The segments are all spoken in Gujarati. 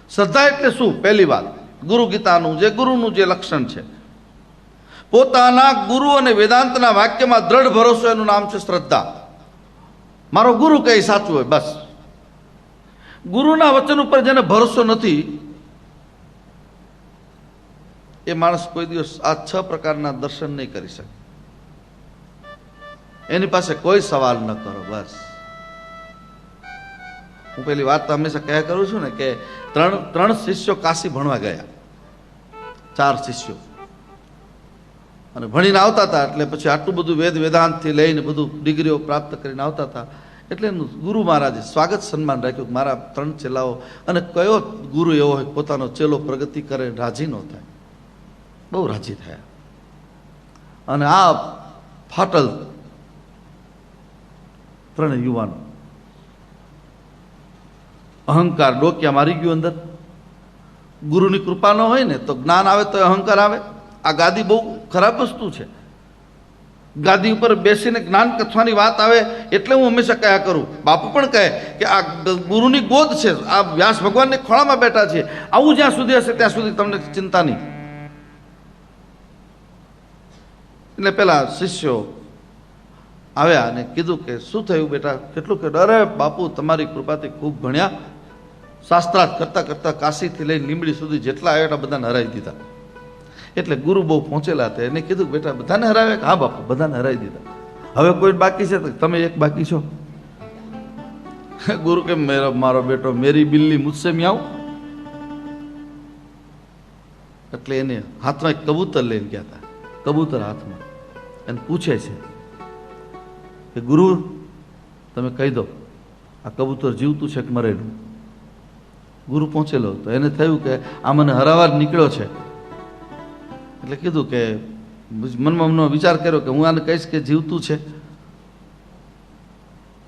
શ્રદ્ધા એટલે શું? પહેલી વાત, ગુરુ ગીતાનું જે ગુરુનું જે લક્ષણ છે, પોતાના ગુરુ અને વેદાંતના વાક્યમાં દ્રઢ ભરોસો, એનું નામ છે શ્રદ્ધા. મારો ગુરુ કઈ સાચું હોય બસ. ગુરુના વચન ઉપર જેને ભરોસો નથી, એ માણસ કોઈ દિવસ આ 6 પ્રકારના દર્શન નહીં કરી શકે. એની પાસે કોઈ સવાલ ન કરો બસ. હું પેલી વાત તો હંમેશા કહ્યા કરું છું ને કે ત્રણ શિષ્યો કાશી ભણવા ગયા, 4 શિષ્યો, અને ભણીને આવતા હતા. એટલે પછી આટલું બધું વેદાંતથી લઈને બધું ડિગ્રીઓ પ્રાપ્ત કરીને આવતા હતા. એટલે ગુરુ મહારાજે સ્વાગત સન્માન રાખ્યું. મારા 3 ચેલાઓ, અને કયો ગુરુ એવો હોય પોતાનો ચેલો પ્રગતિ કરે રાજી ન થાય? બહુ રાજી થયા. અને આ ફાટલ 3 યુવાનો, અહંકાર ડોક્યા મારી ગયું અંદર. ગુરુની કૃપા ન હોય ને તો જ્ઞાન આવે તો અહંકાર આવે. આ ગાદી બહુ ખરાબ વસ્તુ છે. ગાદી ઉપર બેસીને જ્ઞાન કથવાની વાત આવે એટલે હું હંમેશા કહ્યા કરું, બાપુ પણ કહે કે આ ગુરુની ગોદ છે, આ વ્યાસ ભગવાનની ખોળામાં બેઠા છે. આવું જ્યાં સુધી હશે ત્યાં સુધી તમને ચિંતા નહીં. એટલે પેલા શિષ્યો આવ્યા અને કીધું કે શું થયું બેટા, કેટલું કે અરે બાપુ તમારી કૃપાથી ખૂબ ભણ્યા, શાસ્ત્રાર્થ કરતા કરતા કાશીથી લઈને લીંબડી સુધી જેટલા આવ્યા એટલા બધાને હરાવી દીધા. એટલે ગુરુ બહુ પહોંચેલા હતા. એને કીધું બેટા બધાને હરાવ્યા? હા બાપુ બધાને હરાવી દીધા. હવે કોઈ બાકી છે? તમે એક બાકી છો. ગુરુ કે મારો બેટો મેરી બિલ્લી મુझसे મિયાઉ. એટલે એને હાથમાં એક કબૂતર લઈને ગયા હતા. કબૂતર હાથમાં, એને પૂછે છે કે ગુરુ તમે કહી દો આ કબૂતર જીવતું છે કે મરેલું? ગુરુ પહોંચેલો તો એને થયું કે આ મને હરાવા જ નીકળ્યો છે. એટલે કીધું કે મનમાં મનનો વિચાર કર્યો કે હું આને કહીશ કે જીવતું છે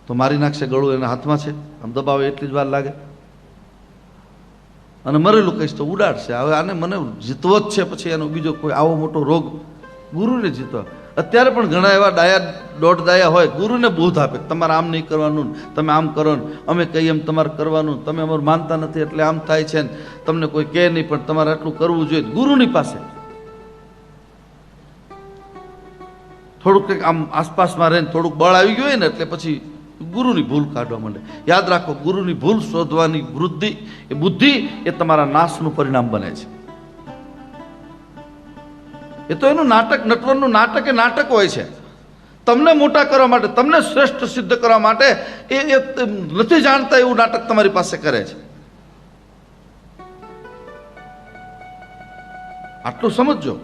તો મારી નાખશે, ગળું એના હાથમાં છે, આમ દબાવે એટલી જ વાર લાગે. અને મરેલું કહીશ તો ઉડાડશે. હવે આને મને જીતવો જ છે, પછી એનો બીજો કોઈ આવો મોટો રોગ ગુરુને જીતવા. અત્યારે પણ ઘણા એવા ડાયા દોઢ ડાયા હોય, ગુરુને બોધ આપે તમારે આમ નહીં કરવાનું, તમે આમ કરો ને અમે કહીએ એમ તમારે કરવાનું, તમે અમારું માનતા નથી એટલે આમ થાય છે ને તમને કોઈ કહે નહીં પણ તમારે આટલું કરવું જોઈએ. ગુરુની પાસે થોડુંક કંઈક આમ આસપાસમાં રહીને થોડુંક બળ આવી ગયું હોય ને એટલે પછી ગુરુની ભૂલ કાઢવા માંડે. યાદ રાખો, ગુરુની ભૂલ શોધવાની વૃદ્ધિ એ બુદ્ધિ એ તમારા નાશનું પરિણામ બને છે. એ તો એનું નાટક, નટવરનું નાટક એ નાટક હોય છે. તમને મોટા કરવા માટે, તમને શ્રેષ્ઠ સિદ્ધ કરવા માટે એ નથી જાણતા એવું નાટક તમારી પાસે કરે છે. આટલું સમજજો.